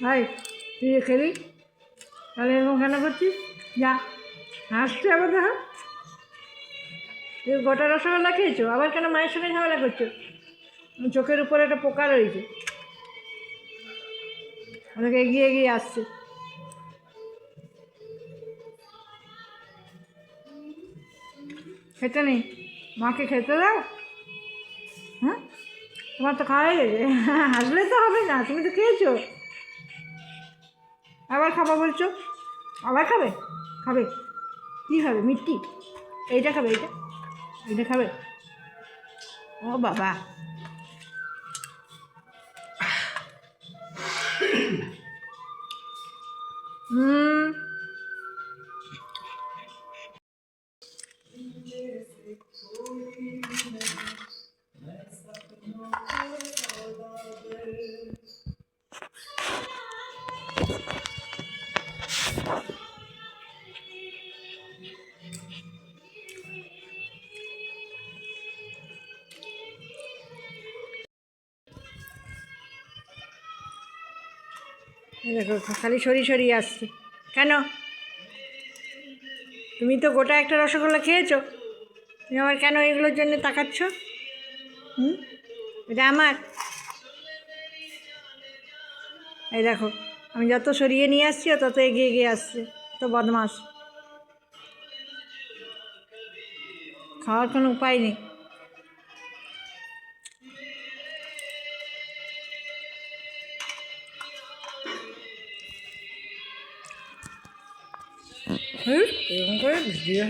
ভাই তুই যে খেলি তাহলে এরকম কেন করছিস? যা, হাসছে আবার দেখো। তুই গোটা রসগোল্লা খেয়েছো, আবার কেন মায়ের সঙ্গে ঝামেলা করছো? চোখের উপরে একটা পোকা রয়েছে, ওদেরকে এগিয়ে এগিয়ে আসছে। খেতে নেই, মাকে খেতে দাও। হ্যাঁ, তোমার তো খাওয়াই গেছে। হাসলে তো হবে না, তুমি তো খেয়েছো। আবার খাবো বলছো, আবার খাবে? খাবে কী খাবে? মিষ্টি? এইটা খাবে, এইটা এইটা খাবে? ও বাবা, হুম। দেখো খালি সরি সরি আসছে কেন? তুমি তো গোটা একটা রসগোল্লা খেয়েছো, তুমি আবার কেন এগুলোর জন্য তাকাচ্ছ? হুম, এটা আমার। এই দেখো, আমি যত সরিয়ে নিয়ে আসছি ও তত এগিয়ে এগিয়ে আসছে। তো বদমাস, খাওয়ার কোনো উপায় নেই। এরকম করে ভিডিও